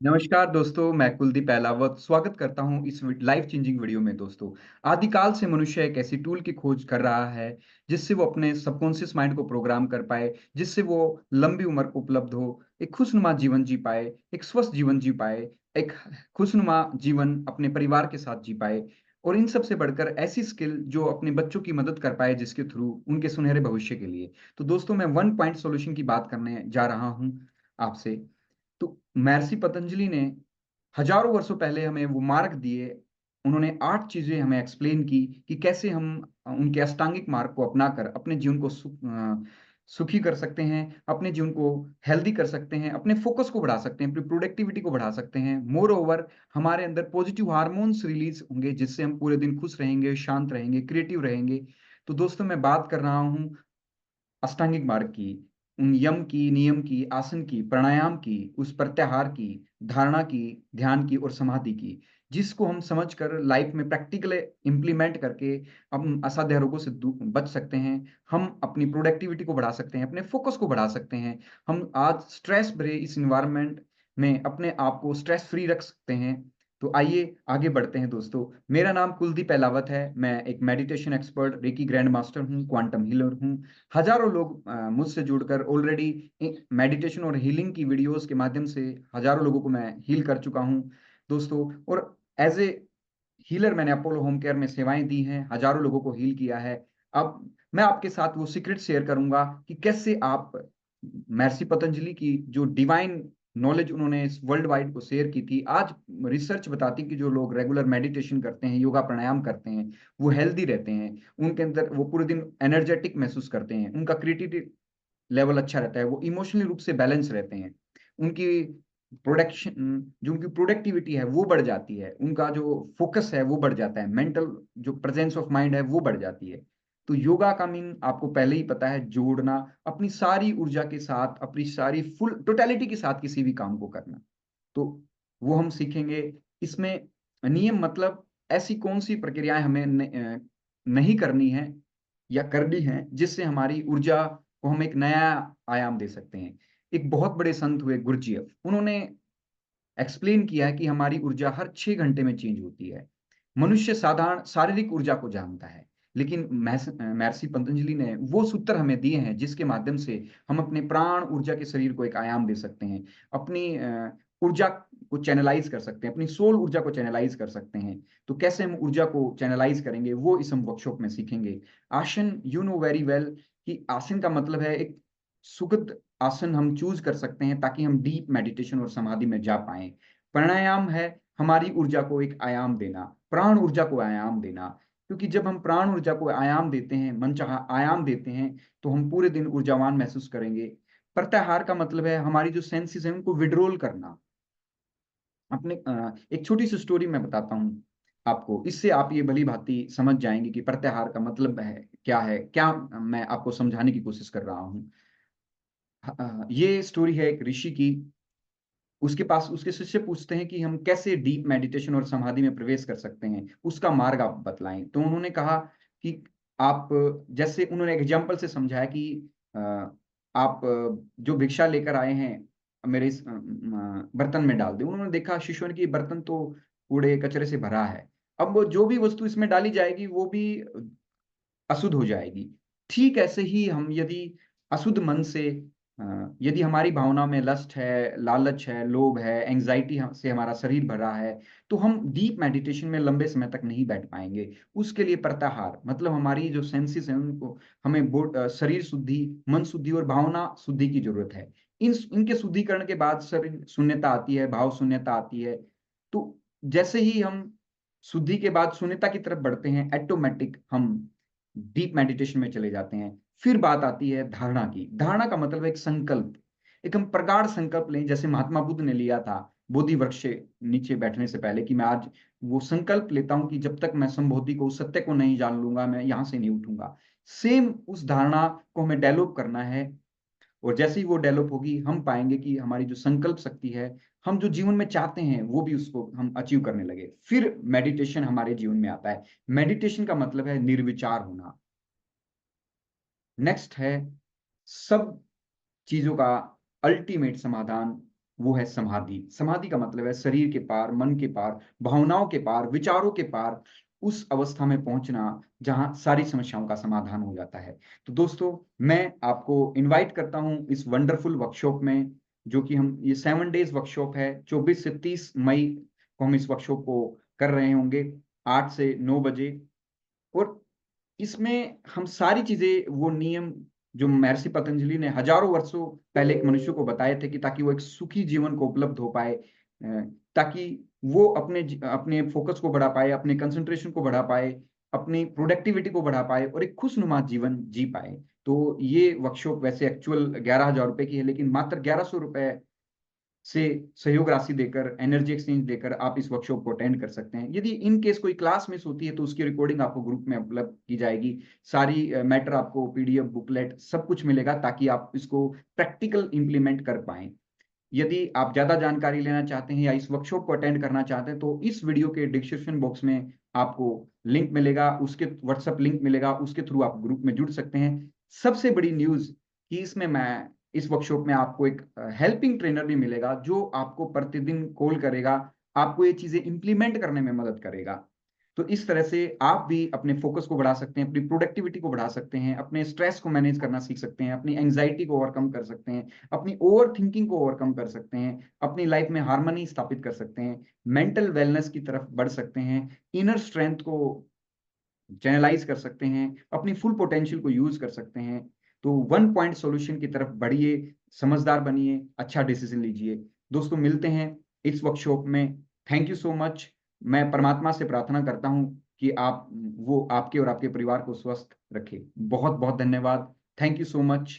नमस्कार दोस्तों, मैं कुलदीप अहलावत स्वागत करता हूं इस लाइफ चेंजिंग वीडियो में। दोस्तों, आदिकाल से मनुष्य एक ऐसी टूल की खोज कर रहा है जिससे वो अपने सबकॉन्शियस माइंड को प्रोग्राम कर पाए, जिससे वो लंबी उम्र को उपलब्ध हो, एक खुशनुमा जीवन जी पाए, एक स्वस्थ जीवन जी पाए, एक खुशनुमा जीवन अपने परिवार के साथ जी पाए और इन सब से बढ़कर ऐसी स्किल जो अपने बच्चों की मदद कर पाए जिसके थ्रू उनके सुनहरे भविष्य के लिए। तो दोस्तों, मैं वन पॉइंट सॉल्यूशन की बात करने जा रहा हूं आपसे। तो महर्षि पतंजलि ने हजारों वर्षों पहले हमें वो मार्ग दिए। उन्होंने 8 चीजें हमें एक्सप्लेन की कि कैसे हम उनके अष्टांगिक मार्ग को अपनाकर अपने जीवन को सुखी कर सकते हैं, अपने जीवन को हेल्दी कर सकते हैं, अपने फोकस को बढ़ा सकते हैं, अपनी प्रोडक्टिविटी को बढ़ा सकते हैं। मोर ओवर, हमारे अंदर पॉजिटिव हार्मोन्स रिलीज होंगे जिससे हम पूरे दिन खुश रहेंगे, शांत रहेंगे, क्रिएटिव रहेंगे। तो दोस्तों, मैं बात कर रहा हूँ अष्टांगिक मार्ग की, उन यम की, नियम की, आसन की, प्राणायाम की, उस प्रत्याहार की, धारणा की, ध्यान की और समाधि की, जिसको हम समझकर लाइफ में प्रैक्टिकली इम्प्लीमेंट करके हम असाध्य रोगों से बच सकते हैं। हम अपनी प्रोडक्टिविटी को बढ़ा सकते हैं, अपने फोकस को बढ़ा सकते हैं। हम आज स्ट्रेस भरे इस इन्वायरमेंट में अपने आप को स्ट्रेस फ्री रख सकते हैं। तो आइए आगे बढ़ते हैं दोस्तों। मेरा नाम कुलदीप अहलावत है। मैं एक meditation expert, reiki grand master हूँ, क्वांटम हीलर हूँ। हजारों लोग मुझसे जुड़कर ऑलरेडी मेडिटेशन और हीलिंग की वीडियोस के माध्यम से हजारों लोगों को मैं हील कर चुका हूं दोस्तों। और एज ए हीलर मैंने अपोलो होम केयर में सेवाएं दी हैं, हजारों लोगों को हील किया है। अब मैं आपके साथ वो सीक्रेट शेयर करूंगा कि कैसे आप महर्षि पतंजलि की जो डिवाइन नॉलेज उन्होंने इस वर्ल्ड वाइड को शेयर की थी, आज रिसर्च बताती कि जो लोग रेगुलर मेडिटेशन करते हैं, योगा प्राणायाम करते हैं, वो हेल्दी रहते हैं। उनके अंदर वो पूरे दिन एनर्जेटिक महसूस करते हैं, उनका क्रिएटिविटी लेवल अच्छा रहता है, वो इमोशनली रूप से बैलेंस रहते हैं, उनकी प्रोडक्शन जो उनकी प्रोडक्टिविटी है वो बढ़ जाती है, उनका जो फोकस है वो बढ़ जाता है, मेंटल जो प्रेजेंस ऑफ माइंड है वो बढ़ जाती है। तो योगा का मीन आपको पहले ही पता है, जोड़ना, अपनी सारी ऊर्जा के साथ, अपनी सारी फुल टोटलिटी के साथ किसी भी काम को करना। तो वो हम सीखेंगे इसमें। नियम मतलब ऐसी कौन सी प्रक्रियाएं हमें नहीं करनी है या करनी है जिससे हमारी ऊर्जा को हम एक नया आयाम दे सकते हैं। एक बहुत बड़े संत हुए गुरुजीएफ, उन्होंने एक्सप्लेन किया है कि हमारी ऊर्जा हर 6 घंटे में चेंज होती है। मनुष्य साधारण शारीरिक ऊर्जा को जानता है, लेकिन महर्षि पतंजलि ने वो सूत्र हमें दिए हैं जिसके माध्यम से हम अपने प्राण ऊर्जा के शरीर को एक आयाम दे सकते हैं, अपनी ऊर्जा को चैनलाइज कर सकते हैं, अपनी सोल ऊर्जा को चैनलाइज कर सकते हैं। तो कैसे हम ऊर्जा को चैनलाइज करेंगे वो इस हम वर्कशॉप में सीखेंगे। आसन, यू नो वेरी वेल कि आसन का मतलब है एक सुखद आसन हम चूज कर सकते हैं ताकि हम डीप मेडिटेशन और समाधि में जा पाए। प्राणायाम है हमारी ऊर्जा को एक आयाम देना, प्राण ऊर्जा को आयाम देना। क्योंकि जब हम प्राण ऊर्जा को आयाम देते हैं, मनचाहा आयाम देते हैं, तो हम पूरे दिन ऊर्जावान महसूस करेंगे। प्रत्याहार का मतलब है हमारी जो सेंसेस है उनको विड्रोल करना। अपने एक छोटी सी स्टोरी मैं बताता हूँ आपको, इससे आप ये भली भांति समझ जाएंगे कि प्रत्याहार का मतलब है क्या। मैं आपको समझाने की कोशिश कर रहा हूँ। ये स्टोरी है एक ऋषि की। उसके पास उसके शिष्य पूछते हैं कि हम कैसे डीप मेडिटेशन और समाधि में प्रवेश कर सकते हैं, उसका मार्ग आप बतलाएं। तो उन्होंने कहा कि आप, जैसे उन्होंने एग्जाम्पल से समझाया कि अ, आप जो भिक्षा लेकर आए हैं मेरे इस बर्तन में डाल दें। उन्होंने देखा शिष्यों ने कि बर्तन तो कूड़े कचरे से भरा है, अब वो जो भी वस्तु इसमें डाली जाएगी वो भी अशुद्ध हो जाएगी। ठीक ऐसे ही हम यदि अशुद्ध मन से, यदि हमारी भावना में लस्ट है, लालच है, लोभ है, एंजाइटी से हमारा शरीर भरा है, तो हम डीप मेडिटेशन में लंबे समय तक नहीं बैठ पाएंगे। उसके लिए प्रत्याहार मतलब हमारी जो सेंसेस हैं उनको, हमें शरीर शुद्धि, मन शुद्धि और भावना शुद्धि की जरूरत है। इनके शुद्धिकरण के बाद शरीर शून्यता आती है, भाव शून्यता आती है। तो जैसे ही हम शुद्धि के बाद शून्यता की तरफ बढ़ते हैं, ऑटोमेटिक हम डीप मेडिटेशन में चले जाते हैं। फिर बात आती है धारणा की। धारणा का मतलब है एक संकल्प, एक हम प्रगाढ़ संकल्प लें, जैसे महात्मा बुद्ध ने लिया था बोधि वृक्ष से नीचे बैठने से पहले कि मैं आज वो संकल्प लेता हूं कि जब तक मैं संबोधि को, उस सत्य को नहीं जान लूंगा, मैं यहां से नहीं उठूंगा। सेम उस धारणा को हमें डेवलप करना है। और जैसे ही वो डेवलप होगी हम पाएंगे कि हमारी जो संकल्प शक्ति है, हम जो जीवन में चाहते हैं वो भी उसको हम अचीव करने लगे। फिर मेडिटेशन हमारे जीवन में आता है। मेडिटेशन का मतलब है निर्विचार होना। नेक्स्ट है सब चीजों का अल्टीमेट समाधान वो है समाधि। समाधि का मतलब है शरीर के पार, मन के पार, भावनाओं के पार, विचारों के पार, उस अवस्था में पहुंचना जहां सारी समस्याओं का समाधान हो जाता है। तो दोस्तों, मैं आपको इनवाइट करता हूं इस वंडरफुल वर्कशॉप में, जो कि हम ये 7 डेज वर्कशॉप है। 24 से 30 मई को हम इस वर्कशॉप को कर रहे होंगे, 8 से 9 बजे। और इसमें हम सारी चीजें, वो नियम जो महर्षि पतंजलि ने हजारों वर्षों पहले एक मनुष्य को बताए थे, कि ताकि वो एक सुखी जीवन को उपलब्ध हो पाए, ताकि वो अपने अपने फोकस को बढ़ा पाए, अपने कंसंट्रेशन को बढ़ा पाए, अपनी प्रोडक्टिविटी को बढ़ा पाए और एक खुशनुमा जीवन जी पाए। तो ये वर्कशॉप वैसे एक्चुअल 11,000 रुपए की है, लेकिन मात्र 1100 रुपए से सहयोग राशि देकर, एनर्जी एक्सचेंज देकर आप इस वर्कशॉप को अटेंड कर सकते हैं। यदि इन केस कोई क्लास मिस होती है तो उसकी रिकॉर्डिंग आपको ग्रुप में उपलब्ध की जाएगी। सारी मैटर आपको पीडीएफ, बुकलेट सब कुछ मिलेगा, ताकि आप इसको प्रैक्टिकल इंप्लीमेंट कर पाए। यदि आप ज्यादा जानकारी लेना चाहते हैं या इस वर्कशॉप को अटेंड करना चाहते हैं, तो इस वीडियो के डिस्क्रिप्शन बॉक्स में आपको लिंक मिलेगा, उसके व्हाट्सएप लिंक मिलेगा, उसके थ्रू आप ग्रुप में जुड़ सकते हैं। सबसे बड़ी न्यूज कि इसमें मैं इस वर्कशॉप में आपको एक हेल्पिंग ट्रेनर भी मिलेगा, जो आपको प्रतिदिन कॉल करेगा, आपको ये चीजें इंप्लीमेंट करने में मदद करेगा। तो इस तरह से आप भी अपने फोकस को बढ़ा सकते हैं, अपनी प्रोडक्टिविटी को बढ़ा सकते हैं, अपने स्ट्रेस को मैनेज करना सीख सकते हैं, अपनी एंग्जाइटी को ओवरकम कर सकते हैं, अपनी ओवर थिंकिंग को ओवरकम कर सकते हैं, अपनी लाइफ में हार्मनी स्थापित कर सकते हैं, मेंटल वेलनेस की तरफ बढ़ सकते हैं, इनर स्ट्रेंथ को चैनलाइज कर सकते हैं, अपनी फुल पोटेंशियल को यूज कर सकते हैं। तो 1 पॉइंट सॉल्यूशन की तरफ बढ़िए, समझदार बनिए, अच्छा डिसीजन लीजिए। दोस्तों, मिलते हैं इस वर्कशॉप में। Thank you so much. मैं परमात्मा से प्रार्थना करता हूं कि आप वो आपके और आपके परिवार को स्वस्थ रखे। बहुत बहुत धन्यवाद। Thank you so much.